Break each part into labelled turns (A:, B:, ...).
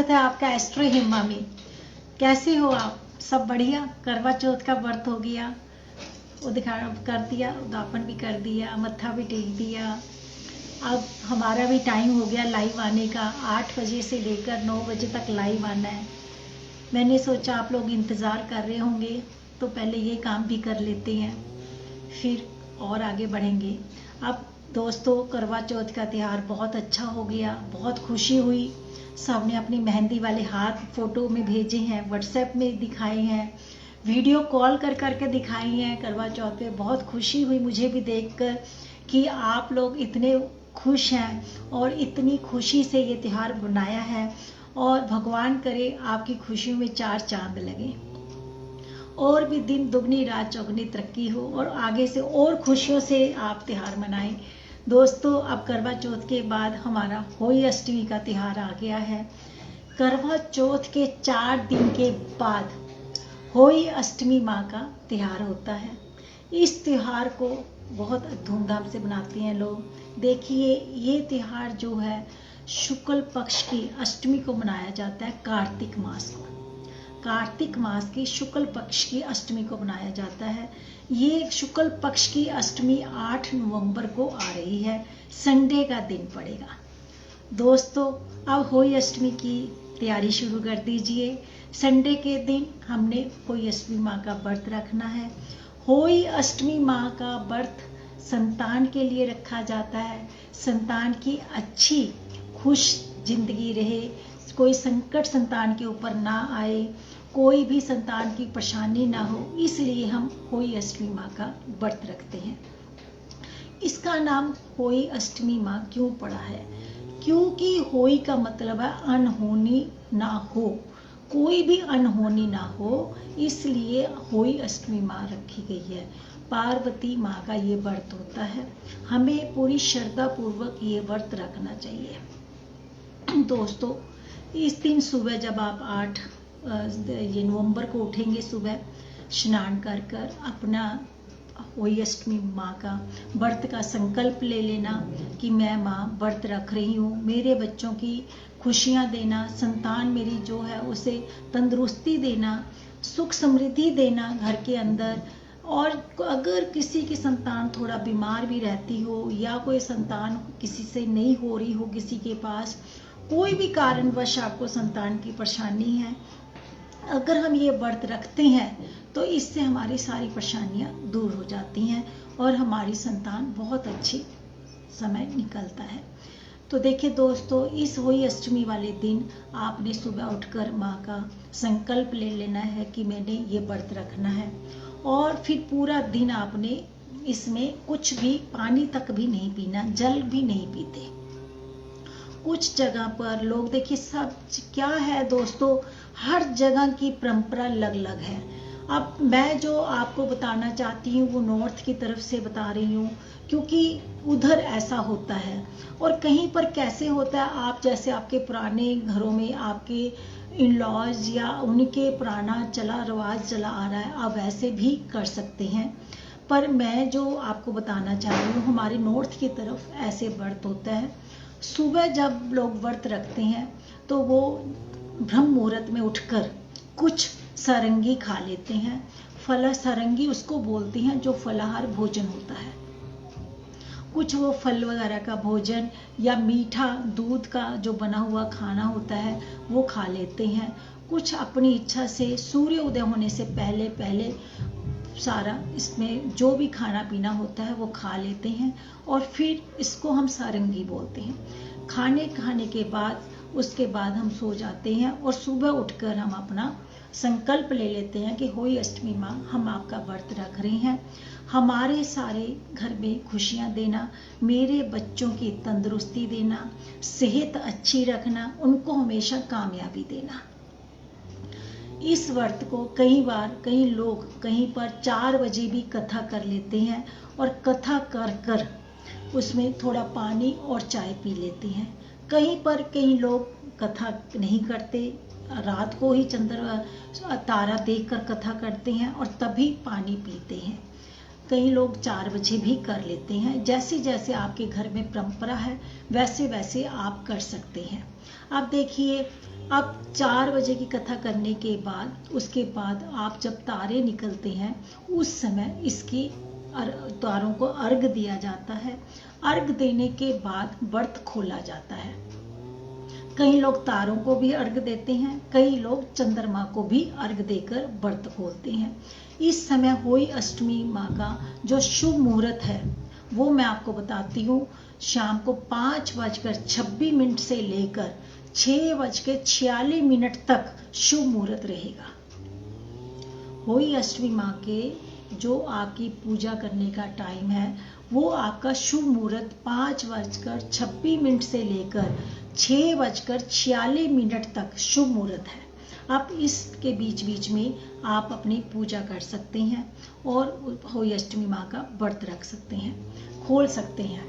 A: स्वागत है आपका एस्ट्रो हिम्मा में। कैसे हो आप? सब बढ़िया? करवा चौथ का व्रत हो गया, कर दिया, उद्यापन भी कर दिया, मत्था भी टेक दिया। अब हमारा भी टाइम हो गया लाइव आने का। 8 बजे से लेकर 9 बजे तक लाइव आना है। मैंने सोचा आप लोग इंतज़ार कर रहे होंगे तो पहले ये काम भी कर लेते हैं, फिर और आगे बढ़ेंगे। अब दोस्तों, करवा चौथ का त्यौहार बहुत अच्छा हो गया, बहुत खुशी हुई। सबने अपनी मेहंदी वाले हाथ फोटो में भेजे हैं, व्हाट्सएप में दिखाए हैं, वीडियो कॉल कर करके दिखाई हैं। करवा चौथ पे बहुत खुशी हुई मुझे भी देखकर कि आप लोग इतने खुश हैं और इतनी खुशी से ये त्यौहार बनाया है। और भगवान करे आपकी खुशियों में 4 चांद लगे और भी दिन दुगनी रात चौगनी तरक्की हो और आगे से और खुशियों से आप त्यौहार मनाएं। दोस्तों, अब करवा चौथ के बाद हमारा होली अष्टमी का त्यौहार आ गया है। करवा चौथ के 4 दिन के बाद होली अष्टमी माँ का त्यौहार होता है। इस त्यौहार को बहुत धूमधाम से मनाते हैं लोग। देखिए, ये त्यौहार जो है शुक्ल पक्ष की अष्टमी को मनाया जाता है। कार्तिक मास को, कार्तिक मास की शुक्ल पक्ष की अष्टमी को मनाया जाता है। ये शुक्ल पक्ष की अष्टमी 8 नवंबर को आ रही है, संडे का दिन पड़ेगा। दोस्तों, अब होली अष्टमी की तैयारी शुरू कर दीजिए। संडे के दिन हमने होली अष्टमी माँ का व्रत रखना है। होली अष्टमी माँ का व्रत संतान के लिए रखा जाता है। संतान की अच्छी खुश जिंदगी रहे, कोई संकट संतान के ऊपर ना आए, कोई भी संतान की परेशानी ना हो, इसलिए हम होली अष्टमी माँ का व्रत रखते हैं। इसका नाम होली अष्टमी माँ क्यों पड़ा है? क्योंकि होली का मतलब है अनहोनी ना हो, कोई भी अनहोनी ना हो, इसलिए होली अष्टमी माँ रखी गई है। पार्वती माँ का ये व्रत होता है। हमें पूरी श्रद्धा पूर्वक ये व्रत रखना चाहिए। दोस्तों, इस दिन सुबह जब आप 8 नवंबर को उठेंगे, सुबह स्नान कर कर अपना होली अष्टमी माँ का व्रत का संकल्प ले लेना कि मैं माँ व्रत रख रही हूँ, मेरे बच्चों की खुशियाँ देना, संतान मेरी जो है उसे तंदुरुस्ती देना, सुख समृद्धि देना घर के अंदर। और अगर किसी की संतान थोड़ा बीमार भी रहती हो या कोई संतान किसी से नहीं हो रही हो, किसी के पास कोई भी कारणवश आपको संतान की परेशानी है, अगर हम ये व्रत रखते हैं तो इससे हमारी सारी परेशानियां दूर हो जाती हैं और हमारी संतान बहुत अच्छी समय निकलता है। तो देखिए दोस्तों, इस होली अष्टमी वाले दिन आपने सुबह उठकर माँ का संकल्प ले लेना है कि मैंने ये व्रत रखना है। और फिर पूरा दिन आपने इसमें कुछ भी, पानी तक भी नहीं पीना, जल भी नहीं पीते। कुछ जगह पर लोग, देखिए सब क्या है दोस्तों, हर जगह की परंपरा अलग अलग है। अब मैं जो आपको बताना चाहती हूँ वो नॉर्थ की तरफ से बता रही हूँ, क्योंकि उधर ऐसा होता है। और कहीं पर कैसे होता है, आप जैसे आपके पुराने घरों में आपके इन लॉज या उनके पुराना चला रवाज चला आ रहा है, आप वैसे भी कर सकते हैं। पर मैं जो आपको बताना चाह रही हूँ, हमारे नॉर्थ की तरफ ऐसे व्रत होता है। सुबह जब लोग व्रत रखते हैं तो वो ब्रह्म मुहूर्त में उठकर कुछ सारंगी खा लेते हैं। सारंगी उसको बोलते हैं जो फलाहार भोजन होता है। कुछ वो फल वगैरह का भोजन या मीठा दूध का जो बना हुआ खाना होता है वो खा लेते हैं। कुछ अपनी इच्छा से सूर्य उदय होने से पहले पहले सारा इसमें जो भी खाना पीना होता है वो खा लेते हैं और फिर इसको हम सारंगी बोलते हैं। खाने के बाद उसके बाद हम सो जाते हैं और सुबह उठकर हम अपना संकल्प ले लेते हैं कि होली अष्टमी माँ, हम आपका व्रत रख रहे हैं, हमारे सारे घर में खुशियाँ देना, मेरे बच्चों की तंदुरुस्ती देना, सेहत अच्छी रखना, उनको हमेशा कामयाबी देना। इस व्रत को कई लोग कहीं पर 4 बजे भी कथा कर लेते हैं और कथा कर कर उसमें थोड़ा पानी और चाय पी लेते हैं। कहीं पर कई लोग कथा नहीं करते, रात को ही चंद्र तारा देखकर कथा करते हैं और तभी पानी पीते हैं। कई लोग 4 बजे भी कर लेते हैं। जैसे जैसे आपके घर में परंपरा है वैसे वैसे आप कर सकते हैं। अब देखिए, अब 4 बजे की कथा करने के बाद उसके बाद आप जब तारे निकलते हैं उस समय इसकी तारों को अर्घ दिया जाता है। अर्घ देने के बाद व्रत खोला जाता है। कई लोग तारों को भी अर्घ देते हैं, कई लोग चंद्रमा को भी अर्घ देकर व्रत खोलते हैं। इस समय होई अष्टमी माँ का जो शुभ मुहूर्त है वो मैं आपको बताती हूँ। शाम को 5:26 से लेकर 6:46 तक शुभ मुहूर्त रहेगा। होई अष्टमी माँ के जो आपकी पूजा करने का टाइम है वो आपका शुभ मुहूर्त 5:26 से लेकर 6:46 तक शुभ मुहूर्त है। आप इसके बीच बीच में आप अपनी पूजा कर सकते हैं और होई अष्टमी माँ का व्रत रख सकते हैं, खोल सकते हैं।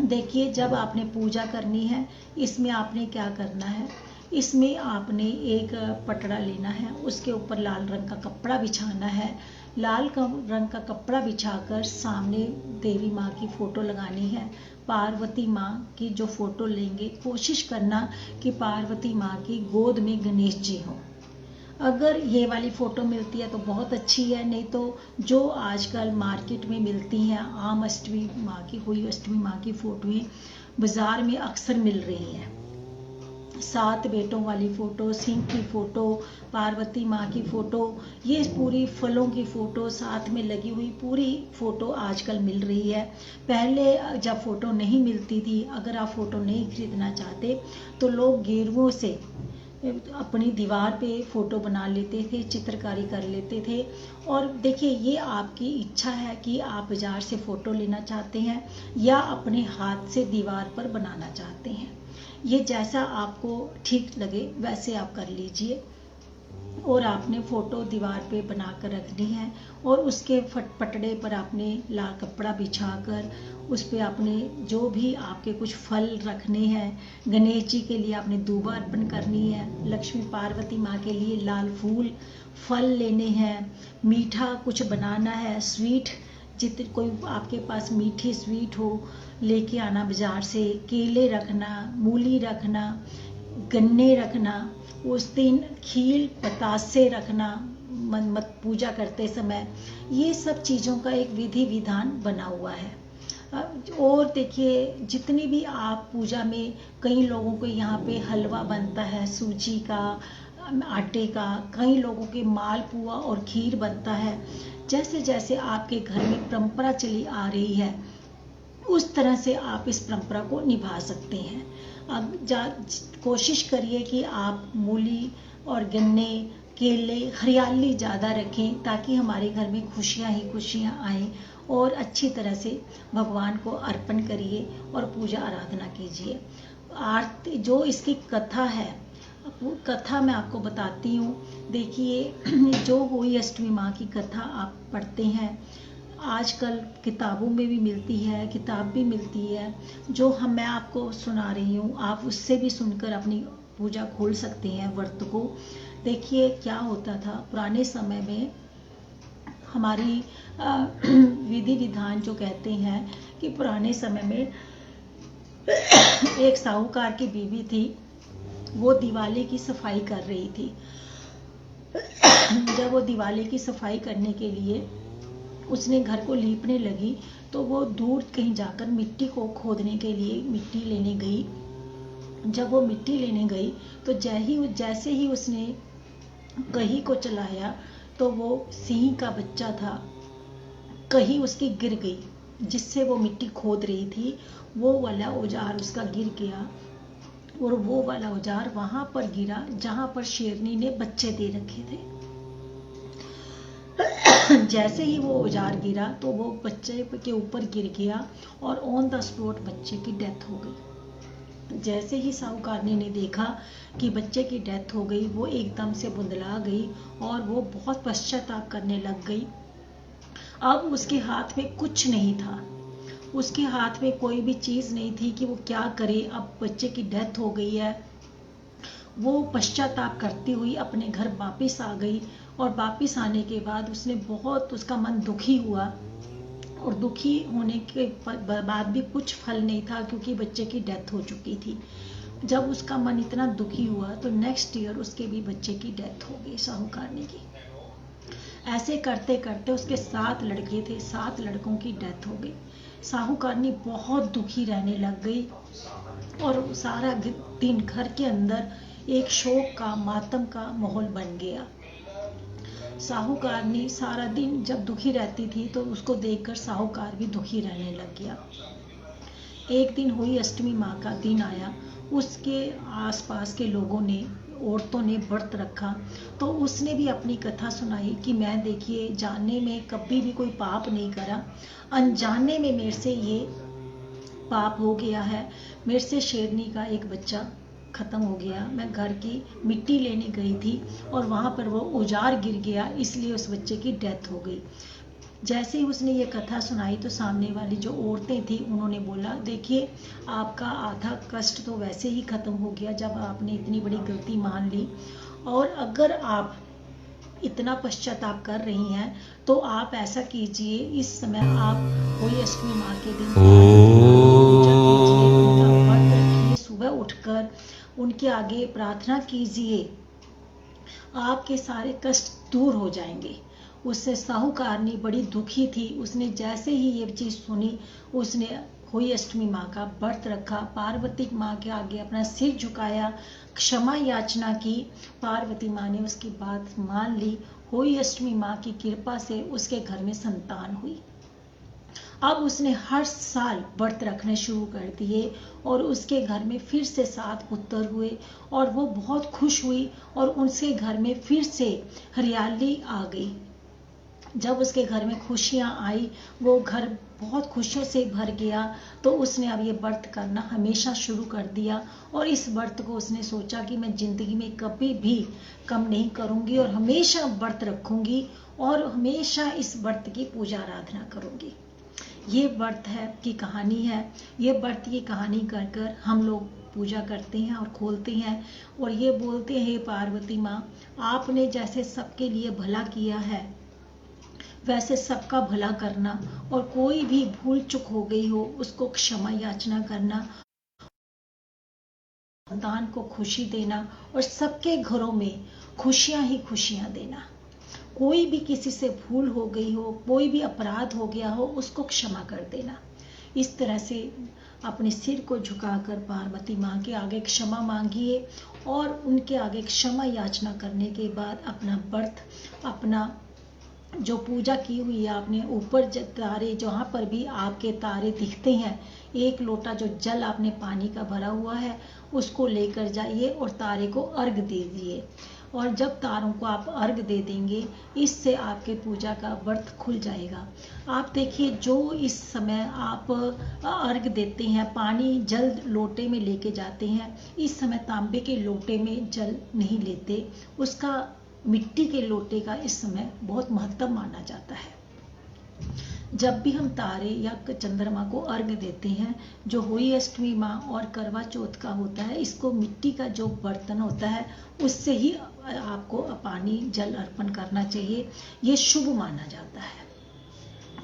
A: देखिए, जब आपने पूजा करनी है इसमें आपने क्या करना है, इसमें आपने एक पटड़ा लेना है, उसके ऊपर लाल रंग का कपड़ा बिछाना है। लाल रंग का कपड़ा बिछाकर सामने देवी माँ की फोटो लगानी है। पार्वती माँ की जो फोटो लेंगे, कोशिश करना कि पार्वती माँ की गोद में गणेश जी हों। अगर ये वाली फ़ोटो मिलती है तो बहुत अच्छी है, नहीं तो जो आजकल मार्केट में मिलती हैं आम अष्टमी माँ की, हुई अष्टमी माँ की फ़ोटोएँ बाज़ार में अक्सर मिल रही हैं। 7 बेटों वाली फ़ोटो, सिंह की फ़ोटो, पार्वती माँ की फ़ोटो, ये पूरी फलों की फ़ोटो साथ में लगी हुई पूरी फ़ोटो आजकल मिल रही है। पहले जब फ़ोटो नहीं मिलती थी, अगर आप फ़ोटो नहीं खरीदना चाहते तो लोग गेरुओं से अपनी दीवार पे फ़ोटो बना लेते थे, चित्रकारी कर लेते थे। और देखिए, ये आपकी इच्छा है कि आप बाज़ार से फ़ोटो लेना चाहते हैं या अपने हाथ से दीवार पर बनाना चाहते हैं। ये जैसा आपको ठीक लगे वैसे आप कर लीजिए। और आपने फ़ोटो दीवार पे बना कर रखनी है और उसके पटड़े पर आपने लाल कपड़ा बिछाकर उस पर आपने जो भी आपके कुछ फल रखने हैं, गणेश जी के लिए आपने दूबा अर्पण करनी है, लक्ष्मी पार्वती माँ के लिए लाल फूल फल लेने हैं, मीठा कुछ बनाना है, स्वीट जितनी कोई आपके पास मीठी स्वीट हो लेके आना बाज़ार से। केले रखना, मूली रखना, गन्ने रखना, उस दिन खीर बतासे रखना मत पूजा करते समय। ये सब चीज़ों का एक विधि विधान बना हुआ है। और देखिए, जितनी भी आप पूजा में, कई लोगों को यहाँ पे हलवा बनता है सूजी का, आटे का, कई लोगों के मालपुआ और खीर बनता है। जैसे जैसे आपके घर में परंपरा चली आ रही है उस तरह से आप इस परंपरा को निभा सकते हैं। अब कोशिश करिए कि आप मूली और गन्ने, केले, हरियाली ज़्यादा रखें ताकि हमारे घर में खुशियाँ ही खुशियाँ आएँ। और अच्छी तरह से भगवान को अर्पण करिए और पूजा आराधना कीजिए। आरती जो इसकी कथा है, वो कथा मैं आपको बताती हूँ। देखिए, जो होई अष्टमी माँ की कथा आप पढ़ते हैं, आजकल किताबों में भी मिलती है, किताब भी मिलती है, जो मैं आपको सुना रही हूँ, आप उससे भी सुनकर अपनी पूजा खोल सकते हैं, व्रत को। देखिए, क्या होता था पुराने समय में, हमारी विधि विधान जो कहते हैं कि पुराने समय में एक साहूकार की बीवी थी, वो दिवाली की सफाई कर रही थी। जब वो दिवाली की सफाई करने के लिए उसने घर को लीपने लगी तो वो दूर कहीं जाकर मिट्टी को खोदने के लिए मिट्टी लेने गई। जब वो मिट्टी लेने गई तो जैसे ही उसने कही को चलाया तो वो सिंह का बच्चा था, कही उसकी गिर गई, जिससे वो मिट्टी खोद रही थी। वो वाला औजार उसका गिर गया और वो वाला औजार वहां पर गिरा जहां पर शेरनी ने बच्चे दे रखे थे। जैसे ही वो औजार गिरा तो वो बच्चे के ऊपर गिर गया और ऑन द स्पॉट बच्चे की डेथ हो गई। जैसे ही साहूकारनी ने देखा कि बच्चे की डेथ हो गई, वो एकदम से बुंदला गई और वो बहुत पश्चाताप करने लग गई। अब उसके हाथ में कुछ नहीं था, उसके हाथ में कोई भी चीज़ नहीं थी कि वो क्या करे। अब बच्चे की डेथ हो गई है। वो पश्चाताप करती हुई अपने घर वापस आ गई और वापस आने के बाद उसने बहुत, उसका मन दुखी हुआ और दुखी होने के बाद भी कुछ फल नहीं था क्योंकि बच्चे की डेथ हो चुकी थी। जब उसका मन इतना दुखी हुआ तो नेक्स्ट ईयर उसके भी बच्चे की डेथ हो गई, साहूकारनी की। ऐसे करते करते उसके 7 लड़के थे, 7 लड़कों की डेथ हो गई। साहूकारनी बहुत दुखी रहने लग गई और सारा दिन घर के अंदर एक शोक का, मातम का माहौल बन गया। साहूकारनी सारा दिन जब दुखी रहती थी तो उसको देखकर साहूकार भी दुखी रहने लग गया। एक दिन हुई अष्टमी माँ का दिन आया, उसके आसपास के लोगों ने, औरतों ने व्रत रखा, तो उसने भी अपनी कथा सुनाई कि मैं देखिए जानने में कभी भी कोई पाप नहीं करा, अनजाने में मेरे से ये पाप हो गया है। मेरे से शेरनी का एक बच्चा खत्म हो गया, मैं घर की मिट्टी लेने गई थी और वहाँ पर वो औजार गिर गया, इसलिए उस बच्चे की डेथ हो गई। जैसे ही उसने ये कथा सुनाई तो सामने वाली जो औरतें थी उन्होंने बोला, देखिए आपका आधा कष्ट तो वैसे ही खत्म हो गया जब आपने इतनी बड़ी गलती मान ली, और अगर आप इतना पश्चाताप कर रही हैं तो आप ऐसा कीजिए, इस समय आप कोई अष्टमी माँ के दिन पूजा कीजिए, उनका व्रत रखिए, सुबह उठकर उनके आगे प्रार्थना कीजिए, आपके सारे कष्ट दूर हो जाएंगे। उससे साहूकारनी बड़ी दुखी थी। उसने जैसे ही ये चीज़ सुनी, उसने हुई अष्टमी माँ का व्रत रखा, पार्वती माँ के आगे अपना सिर झुकाया, क्षमा याचना की। पार्वती माँ ने उसकी बात मान ली। हुई अष्टमी माँ की कृपा से उसके घर में संतान हुई। अब उसने हर साल व्रत रखने शुरू कर दिए और उसके घर में फिर से 7 पुत्र हुए और वो बहुत खुश हुई और उसके घर में फिर से हरियाली आ गई। जब उसके घर में खुशियां आई, वो घर बहुत खुशियों से भर गया, तो उसने अब ये व्रत करना हमेशा शुरू कर दिया और इस व्रत को उसने सोचा कि मैं जिंदगी में कभी भी कम नहीं करूंगी और हमेशा व्रत रखूंगी और हमेशा इस व्रत की पूजा आराधना करूंगी। ये व्रत है की कहानी है। ये व्रत की कहानी कर कर हम लोग पूजा करते हैं और खोलते हैं और ये बोलते हैं, पार्वती माँ आपने जैसे सबके लिए भला किया है वैसे सबका भला करना, और कोई भी भूल चूक हो गई हो उसको क्षमा याचना करना, संतान को खुशी देना और सबके घरों में खुशियां ही खुशियां देना। कोई भी किसी से भूल हो गई हो, कोई भी अपराध हो गया हो, उसको क्षमा कर देना। इस तरह से अपने सिर को झुकाकर पार्वती माँ के आगे क्षमा मांगिए और उनके आगे क्षमा याचना करने के बाद अपना व्रत, अपना जो पूजा की हुई है आपने, ऊपर तारे जहाँ पर भी आपके तारे दिखते हैं, 1 लोटा जो जल आपने पानी का भरा हुआ है उसको लेकर जाइए और तारे को अर्घ दे दीजिए। और जब तारों को आप अर्घ दे देंगे, इससे आपके पूजा का व्रत खुल जाएगा। आप देखिए, जो इस समय आप अर्घ देते हैं, पानी जल लोटे में लेके जाते हैं, इस समय तांबे के लोटे में जल नहीं लेते, उसका मिट्टी के लोटे का इस समय बहुत महत्व माना जाता है। जब भी हम तारे या चंद्रमा को अर्घ देते हैं, जो हुई अष्टमी माँ और करवा चौथ का होता है, इसको मिट्टी का जो बर्तन होता है उससे ही आपको पानी जल अर्पण करना चाहिए, ये शुभ माना जाता है।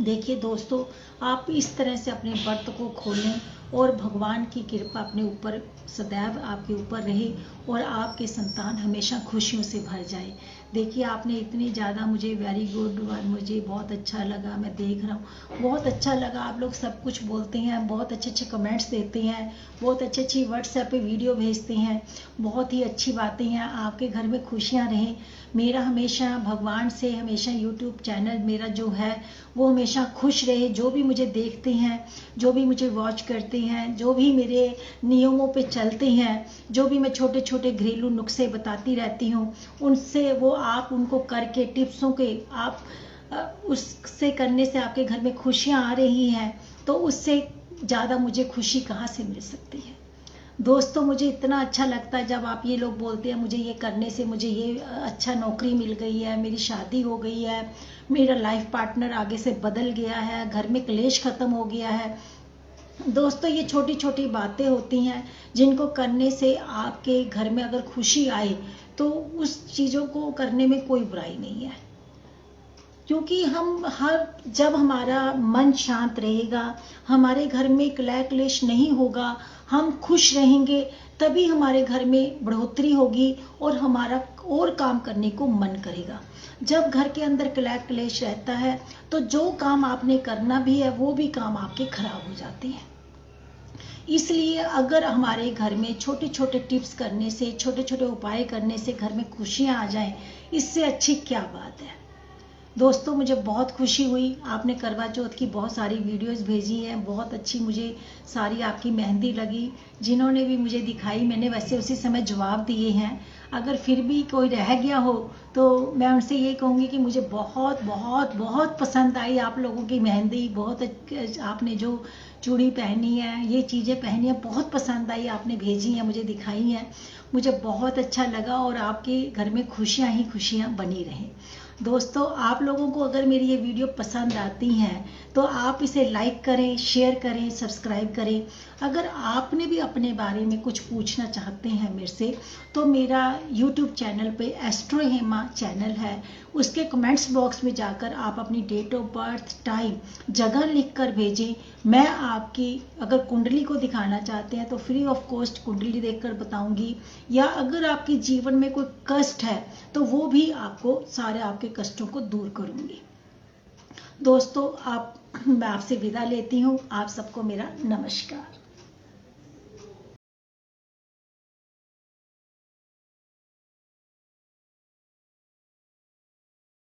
A: देखिए दोस्तों, आप इस तरह से अपने व्रत को खोलें और भगवान की कृपा अपने ऊपर सदैव आपके ऊपर रहे और आपके संतान हमेशा खुशियों से भर जाए। देखिए, आपने इतनी ज़्यादा मुझे वेरी गुड, मुझे बहुत अच्छा लगा, मैं देख रहा हूँ बहुत अच्छा लगा, आप लोग सब कुछ बोलते हैं, बहुत अच्छे अच्छे कमेंट्स देते हैं, बहुत अच्छी अच्छी व्हाट्सएप पे वीडियो भेजते हैं, बहुत ही अच्छी बातें हैं। आपके घर में खुशियाँ रहें। मेरा हमेशा भगवान से, हमेशा यूट्यूब चैनल मेरा जो है वो हमेशा खुश रहे। जो भी मुझे देखते हैं, जो भी मुझे वॉच करते हैं, जो भी मेरे नियमों पे चलते हैं, जो भी मैं छोटे छोटे घरेलू नुस्खे बताती रहती हूँ, उनसे वो आप उनको करके टिप्सों के आप उससे करने से आपके घर में खुशियाँ आ रही हैं, तो उससे ज़्यादा मुझे खुशी कहाँ से मिल सकती है। दोस्तों, मुझे इतना अच्छा लगता है जब आप ये लोग बोलते हैं मुझे ये करने से मुझे ये अच्छा नौकरी मिल गई है, मेरी शादी हो गई है, मेरा लाइफ पार्टनर आगे से बदल गया है, घर में क्लेश खत्म हो गया है। दोस्तों, ये छोटी छोटी बातें होती हैं जिनको करने से आपके घर में अगर खुशी आए तो उस चीज़ों को करने में कोई बुराई नहीं है। क्योंकि जब हमारा मन शांत रहेगा, हमारे घर में कलह क्लेश नहीं होगा, हम खुश रहेंगे, तभी हमारे घर में बढ़ोतरी होगी और हमारा और काम करने को मन करेगा। जब घर के अंदर कलह क्लेश रहता है तो जो काम आपने करना भी है वो भी काम आपके खराब हो जाते हैं। इसलिए अगर हमारे घर में छोटे छोटे टिप्स करने से, छोटे छोटे उपाय करने से घर में खुशियां आ जाएं, इससे अच्छी क्या बात है। दोस्तों, मुझे बहुत खुशी हुई, आपने करवा चौथ की बहुत सारी वीडियोस भेजी हैं, बहुत अच्छी मुझे सारी आपकी मेहंदी लगी। जिन्होंने भी मुझे दिखाई मैंने वैसे उसी समय जवाब दिए हैं। अगर फिर भी कोई रह गया हो तो मैं उनसे ये कहूँगी कि मुझे बहुत बहुत बहुत पसंद आई आप लोगों की मेहंदी। बहुत आपने जो चूड़ी पहनी है, ये चीज़ें पहनी हैं, बहुत पसंद आई, आपने भेजी हैं, मुझे दिखाई हैं, मुझे बहुत अच्छा लगा और आपके घर में खुशियाँ ही खुशियाँ बनी रहें। दोस्तों, आप लोगों को अगर मेरी ये वीडियो पसंद आती हैं तो आप इसे लाइक करें, शेयर करें, सब्सक्राइब करें। अगर आपने भी अपने बारे में कुछ पूछना चाहते हैं मेरे से तो मेरा यूट्यूब चैनल पे एस्ट्रो हेमा चैनल है, उसके कमेंट्स बॉक्स में जाकर आप अपनी डेट ऑफ बर्थ, टाइम, जगह लिख कर भेजें। मैं आपकी अगर कुंडली को दिखाना चाहते हैं तो फ्री ऑफ कॉस्ट कुंडली देखकर बताऊंगी, या अगर आपके जीवन में कोई कष्ट है तो वो भी आपको सारे आपके कष्टों को दूर करूंगी। दोस्तों, मैं आपसे विदा लेती हूँ। आप सबको मेरा नमस्कार।